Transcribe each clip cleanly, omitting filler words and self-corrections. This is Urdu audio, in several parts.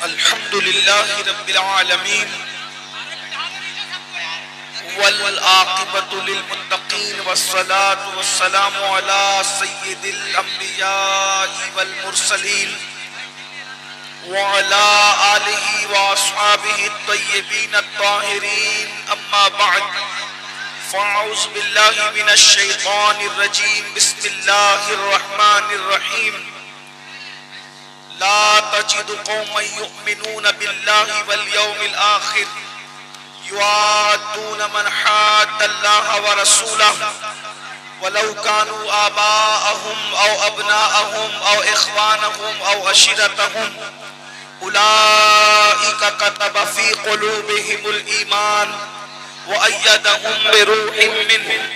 الحمد لله رب العالمين والعاقبة للمتقين والصلاة والسلام على سيد الأنبياء والمرسلين وعلى آله وأصحابه الطيبين الطاهرين أما بعد فأعوذ بالله من الشيطان الرجيم بسم الله الرحمن الرحيم لا تجد قوما يؤمنون بالله واليوم الآخر يوادون من حاد الله ورسوله ولو كانوا آباءهم أو أبناءهم أو إخوانهم أو عشيرتهم أولئك كتب في قلوبهم الإيمان وأيدهم بروح منه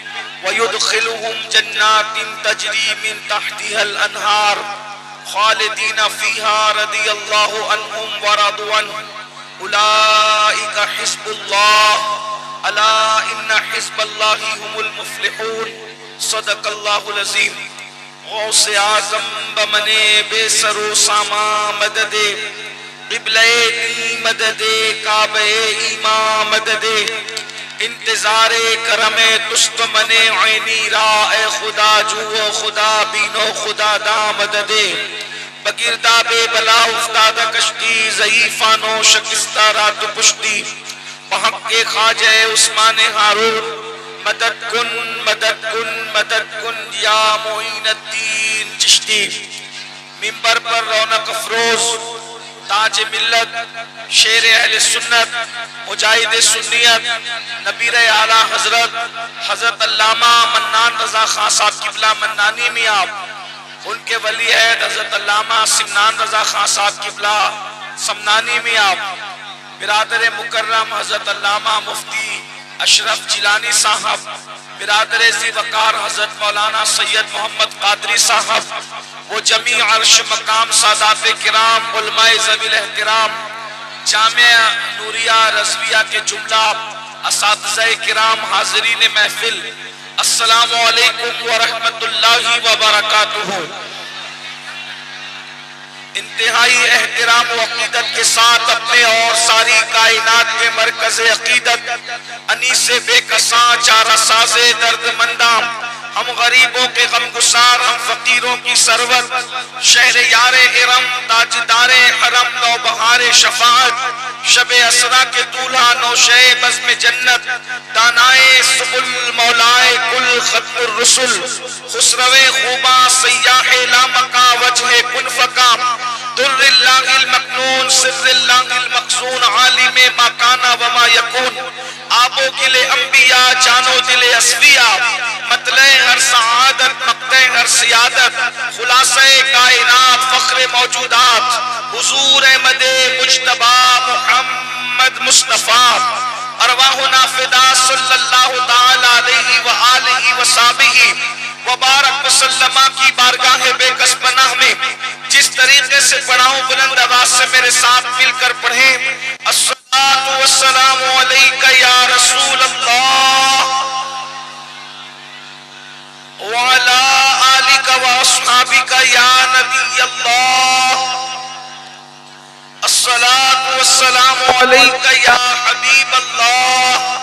ويدخلهم جنات تجري من تحتها الأنهار خالدين فيها رضي الله عنهم ورضوا عنه أولئك حزب الله ألا إن حزب الله هم المفلحون صدق الله العظيم غوث اعظم بمنے بے سر و ساما مدد قبلہ دی مدد کعبہ ایمان مدد انتظار کرم تست منے عینی را اے خدا جو خدا بینو خدا دا مدد بگردہ بے بلا افتادہ کشتی ضعیفانو شکستہ رات پشتی بحق کے خواجہ عثمان ہارون مدد کن مدد کن مدد کن یا معین الدین چشتی منبر پر رونق افروز تاج ملت شیر اہل سنت مجاہد سنیت نبیر اعلیٰ حضرت علامہ منان رضا خان صاحب قبلہ منانی میاب ان کے ولی عہد حضرت علامہ سمنان رضا خان صاحب قبلہ سمنانی میاب برادر مکرم حضرت علامہ مفتی اشرف جیلانی صاحب برادر ذی وقار حضرت مولانا سید محمد قادری صاحب وہ جمیع عرش مقام سادات کرام علماء ذوی الاحترام جامعہ نوریہ رضویہ کے جملہ اساتذہ کرام حاضرین محفل السلام علیکم ورحمت اللہ وبرکاتہ انتہائی احترام و عقیدت کے ساتھ اپنے اور ساری کائنات کے مرکز عقیدت انیس بے کساں چارہ ساز درد مندام ہم غریبوں کے غم گسار ہم فقیروں کی سرور شہر یار ارم تاجدار حرم نو بہار شفاعت شب اسرا کے دولہا نوشے بزم جنت دانائے سبل مولائے کل ختم الرسل خسرو خوباں سیاح لامکا وجہ کن فکا در اللہ المکنون سر اللہ المقصون عالم ما کانا وما یکون آبو گل انبیاء جانو دل اسفیاء مطلع ہر سعادت مقتع ہر سیادت خلاصہ کائنات فخر موجودات حضور احمد مجتبی محمد مصطفیٰ ارواحنا فدا صلی اللہ تعالی علیہ وآلہ وصحبہ وبارک وسلمہ کی بارگاہ بے کس پناہ میں جس طریقے سے پڑھاؤں بلند آواز سے میرے ساتھ مل کر پڑھیں الصلاۃ والسلام علیک یا رسول اللہ وعلی آلک واصحابک یا نبی اللہ الصلاۃ والسلام علیک یا حبیب اللہ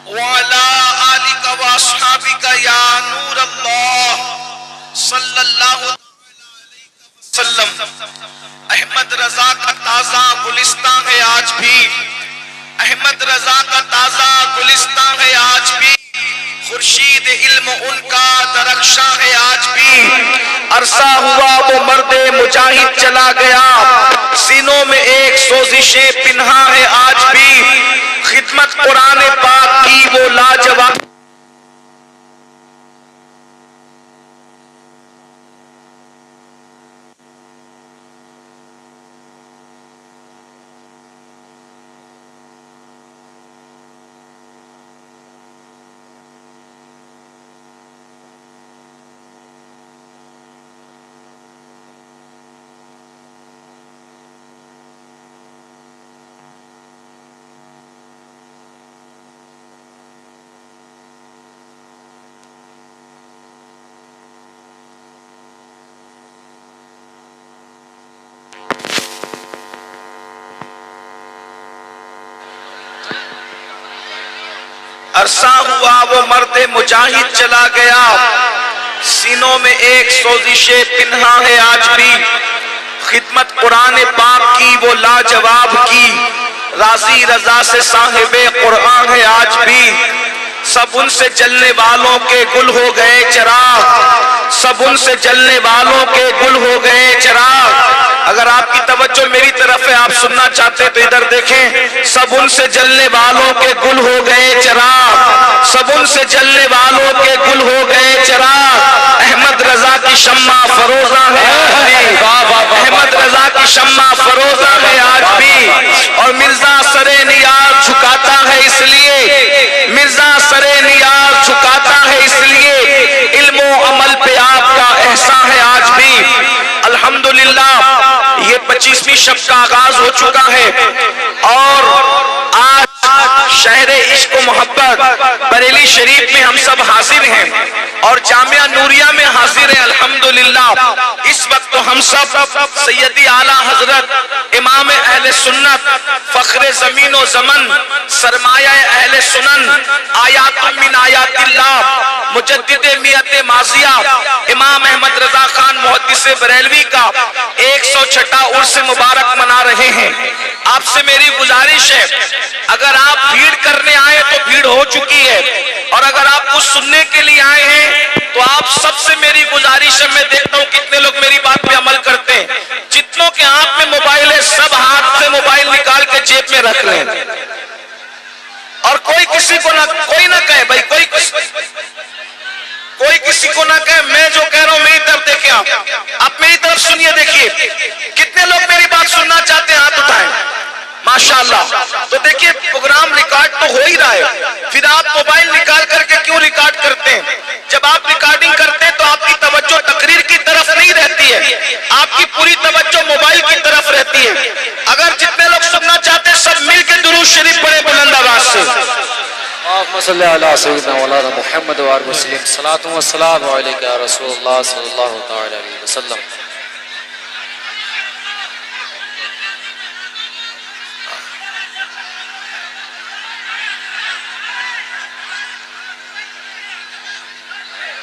وعلی آلک واصحابک یا نور اللہ صلی اللہ علیہ وسلم احمد رضا کا تازہ گلستان ہے آج بھی احمد رضا کا تازہ گلستان ہے آج بھی خورشید علم ان کا درخشاں ہے آج بھی عرصہ ہوا وہ مرد مجاہد چلا گیا سینوں میں ایک سوزش پنہا ہے آج بھی خدمت قرآن پاک کی وہ لاجواب عرصہ ہوا وہ مرد مجاہد چلا گیا، سینوں میں ایک سوزش پنہا ہے آج بھی، خدمت قرآن پاک کی وہ لاجواب کی، راضی رضا سے صاحب قرآن ہے آج بھی، سب ان سے جلنے والوں کے گل ہو گئے چراغ، سب ان سے جلنے والوں کے گل ہو گئے چراغ۔ اگر آپ کی توجہ میری طرف ہے، آپ سننا چاہتے ہیں تو ادھر دیکھیں، سب ان سے جلنے والوں کے گل ہو گئے چراغ، سب ان سے جلنے والوں کے گل ہو گئے چراغ، احمد رضا کی شمع فروزہ ہے آج بھی، احمد رضا کی شمع فروزہ ہے آج بھی، اور مرزا سر نیاز جھکاتا ہے اس لیے، مرزا سر نیاز جھکاتا ہے اس لیے، علم و عمل پہ آپ کا احسان ہے آج بھی۔ الحمدللہ یہ 25ویں شب کا آغاز ہو چکا ہے، اور آج شہر عشق و محبت بریلی شریف میں ہم سب حاضر ہیں اور جامعہ نوریہ میں حاضر ہیں الحمدللہ۔ اس وقت تو ہم سب سیدی اعلیٰ حضرت امام اہل سنت، فخر زمین و زمن، سرمایہ اہل سنن، آیات من آیات اللہ، مجدد میت ماضیہ، امام احمد رضا خان محدث بریلوی کا 106واں عرس مبارک منا رہے ہیں۔ آپ سے میری گزارش ہے، اگر آپ بھیڑ کرنے آئے تو بھیڑ ہو چکی ہے، اور اگر آپ کچھ سننے کے لیے آئے ہیں تو آپ سب سے میری گزارش ہے، میں دیکھتا ہوں کتنے لوگ میری بات پہ عمل کرتے ہیں، جتنوں کے ہاتھ میں موبائل ہے سب ہاتھ سے موبائل نکال کے جیب میں رکھ لیں، اور کوئی کسی کو نہ کہے، بھائی کوئی کسی کو نہ کہے، میں جو کہہ رہا ہوں میری طرف دیکھیں، آپ میری طرف سنیے، دیکھیے کتنے لوگ میری بات سننا چاہتے ہیں، ہاتھ اٹھائیں ماشاءاللہ۔ تو دیکھیے پروگرام ریکارڈ تو ہو ہی رہا ہے، پھر آپ موبائل نکال کر کے کیوں ریکارڈ کرتے ہیں؟ جب آپ ریکارڈنگ کرتے ہیں تو آپ کی توجہ تقریر کی طرف نہیں رہتی ہے، آپ کی پوری توجہ موبائل کی طرف رہتی ہے۔ اگر جتنے لوگ سننا چاہتے ہیں سب مل کے درود شریف پڑھیں بلند آواز سے۔ اللهم صل على سيدنا مولانا محمد وآل وسلم، صلاة والسلام عليك يا رسول الله صلى الله تعالى عليه وسلم۔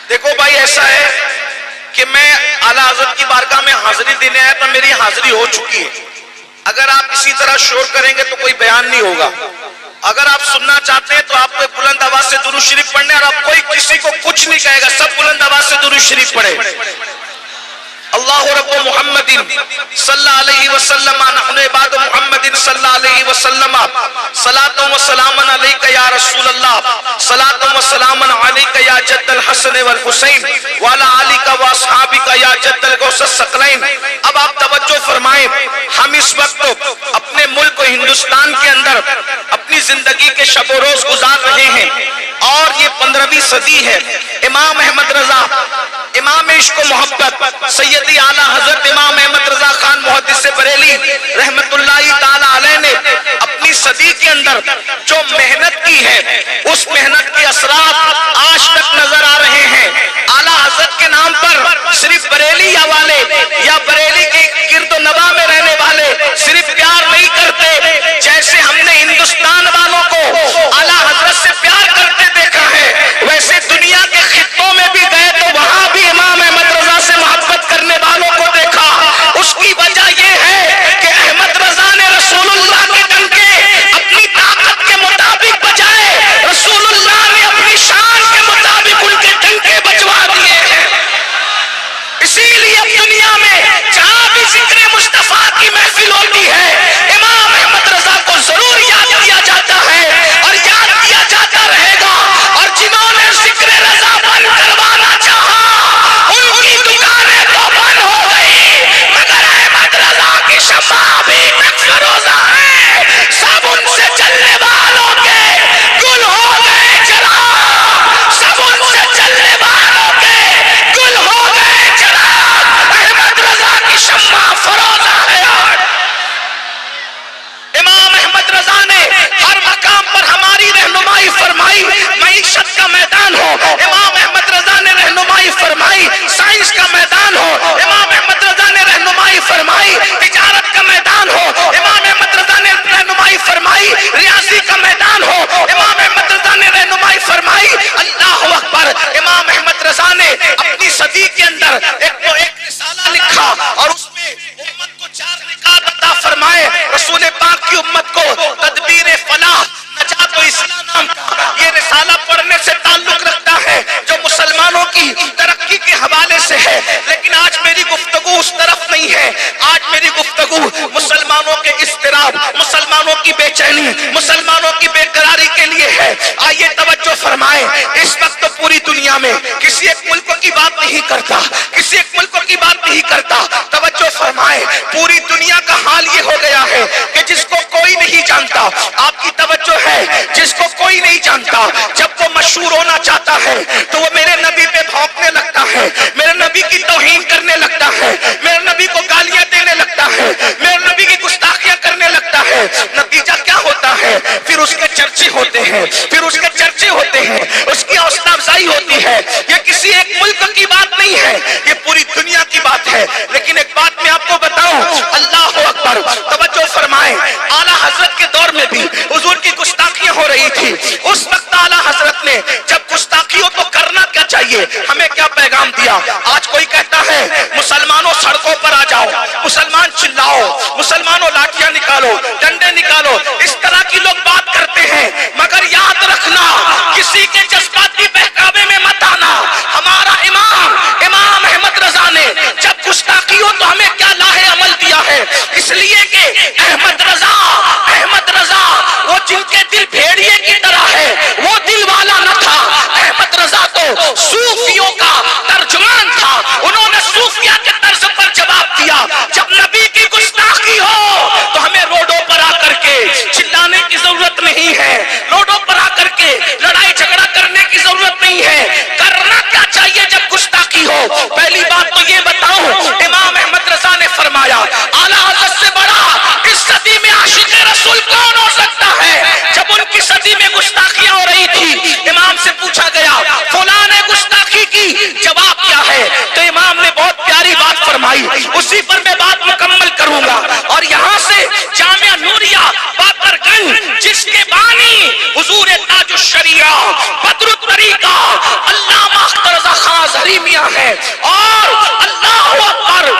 دیکھو بھائی ایسا ہے کہ میں اعلیٰ حضرت کی بارگاہ میں حاضری دینے آیا تو میری حاضری ہو چکی ہے، اگر آپ اسی طرح شور کریں گے تو کوئی بیان نہیں ہوگا۔ اگر آپ سننا چاہتے ہیں تو آپ کو بلند آواز سے درود شریف پڑھنے، اور آپ کوئی کسی کو کچھ نہیں کہے گا، سب بلند آواز سے درود شریف پڑھے۔ اللہ رب محمد صلی اللہ علیہ وسلم، نحن عباد محمد صلی اللہ علیہ وسلم، صلاۃ و سلام علیک یا رسول اللہ، صلاۃ و سلام علیک یا جد الحسن والحسین وعلی آلک و اصحابک یا جد الغوث الثقلین۔ اب آپ توجہ فرمائیں، ہم اس وقت اپنے ملک ہندوستان کے اندر اپنی زندگی کے شب و روز گزار رہے ہیں، اور یہ 15ویں صدی ہے۔ امام احمد رضا، امام عشق و محبت، سیدی اعلیٰ حضرت امام احمد رضا خان محدث بریلی رحمت اللہ تعالی علیہ نے اپنی صدی کے اندر جو محنت کی ہے، اس محنت کے اثرات آج تک نظر آ رہے ہیں۔ اعلیٰ حضرت کے نام پر صرف بریلی والے یا بریلی کے گرد و نواح میں رہنے والے صرف پیار نہیں کرتے، جیسے ہم نے ہندوستان والوں کو اعلیٰ حضرت سے پیار کرتے دیکھا ہے، ویسے دنیا کے خطوں میں بھی گئے تو وہاں بھی امام احمد رضا سے محبت کرنے والوں کو دیکھا۔ اس کی وجہ یہ ہے کہ احمد رضا نے رسول اللہ کے ڈنکے اپنی طاقت کے مطابق بجائے، رسول اللہ نے اپنی شان کے مطابق ان کے ڈنکے بجوا دیے ہیں۔ اسی لیے اب دنیا میں جہاں بھی ذکر مصطفیٰ کی محفل ہوتی ہے، امام احمد رضا کو ضرور یاد کیا جاتا ہے، اور یاد کیا جاتا رہے گا، اور جنہوں نے ذکر رضا بند کروانا چاہا ان کی دکانیں تو بند ہو گئی، مگر احمد رضا کی شمع ابھی تک فروزہ ہے، سب ان سے چلنے والوں کے گل ہو گئے چراغ، سب ان سے چلنے والوں کے گل ہو گئے چراغ، احمد رضا کی شمع فروزہ ہے۔ امام احمد رضا نے ہر مقام پر ہماری رہنمائی فرمائی، معیشت کا میدان ہو امام احمد رضا نے رہنمائی فرمائی، سائنس کا میدان ہو امام احمد رضا نے رہنمائی فرمائی، تجارت کا میدان ہو امام احمد رضا نے رہنمائی فرمائی، ریاضی کا میدان ہو امام احمد رضا نے رہنمائی چینی مسلمانوں کی بے قراری کے لیے ہے۔ آئیے توجہ فرمائیں، اس وقت تو پوری دنیا میں کسی ایک ملک کی بات نہیں کرتا، کسی ایک ملک کی بات نہیں کرتا۔ توجہ فرمائیں، پوری دنیا کا حال یہ ہو گیا ہے کہ جس کو کوئی نہیں جانتا، آپ کی توجہ ہے، جس کو کوئی نہیں جانتا، جب وہ مشہور ہونا چاہتا ہے تو وہ میرے نبی پہ بھونکنے لگتا ہے، میرے نبی کی توہین کرنے لگتا ہے، میرے نبی کو گالیاں دینے لگتا ہے، میرے نبی کی گستاخیاں کرنے لگتا ہے۔ نتیجہ کیا ہوتا ہے؟ پھر اس کے چرچے ہوتے ہیں، پھر اس کے چرچے ہوتے ہیں، اس کی حوصلہ افزائی ہوتی ہے۔ یہ کسی ایک ملک کی بات نہیں ہے، یہ پوری دنیا کی بات ہے۔ لیکن ایک بات میں آپ کو بتاؤں، اللہ اکبر، توجہ فرمائیں، اعلیٰ حضرت کے دور میں بھی حضور کی گستاخیاں ہو رہی تھی۔ اس وقت اعلیٰ حضرت نے جب گستاخی ہو تو کرنا کیا چاہیے، ہمیں کیا پیغام دیا؟ آج کوئی کہتا ہے مسلمانوں سڑکوں پر آ جاؤ، مسلمان چلاؤ، مسلمانوں لاٹھیاں نکالو، ڈنڈے نکالو، اس طرح کی لوگ بات کرتے ہیں۔ مگر یاد رکھنا، کسی کے جذباتی بہکاوے میں مت آنا۔ ہمارا امام احمد رضا نے جب گستاخی ہو تو ہمیں کیا لاہ عمل دیا ہے، اس لیے کہ احمد رضا وہ جن کے دل بھیڑیے کی طرح ہے، وہ دل والا نہ تھا۔ احمد رضا تو صوفیوں کا ترجمان تھا، انہوں نے صوفیہ کے طرز پر جواب دیا، جب نبی کی گستاخی ہو تو ہمیں روڈوں پر آ کر کے چلانے کی ضرورت نہیں ہے، روڈوں پر آ کر کے لڑائی جھگڑا کرنے کی ضرورت نہیں ہے۔ کرنا کیا چاہیے جب گستاخی ہو؟ پہلی بات تو یہ بتاؤں، امام احمد رضا نے فرمایا، اعلیٰ حضرت سے بڑا اس صدی میں عاشق رسول کون ہو سکتا ہے؟ جب ان کی صدی میں گستاخیاں ہو رہی تھی، امام سے پوچھا گیا فلاں نے گستاخی کی، جواب کیا ہے؟ تو امام نے بہت پیاری بات فرمائی، اسی پر میں بات مکمل کروں گا۔ اور یہاں سے جامعہ نوریہ باقر گنج، جس کے بانی حضور تاج الشریعہ بدر الطریقہ علامہ اختر رضا خان ازہری میاں ہے، اور اللہ اکبر،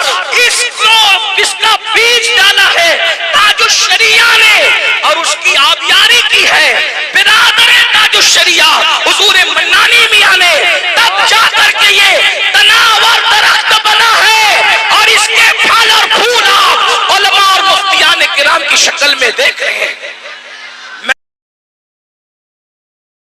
اس کا بیج ڈالا ہے تاج الشریعہ نے، اور اس کی آبیاری کی ہے برادر تاج الشریعہ حضور منانی میاں نے، تب جا کر کے یہ تناور درخت بنا ہے، اور اس کے پھل اور پھول آپ علماء اور مفتیان کرام کی شکل میں دیکھ رہے ہیں۔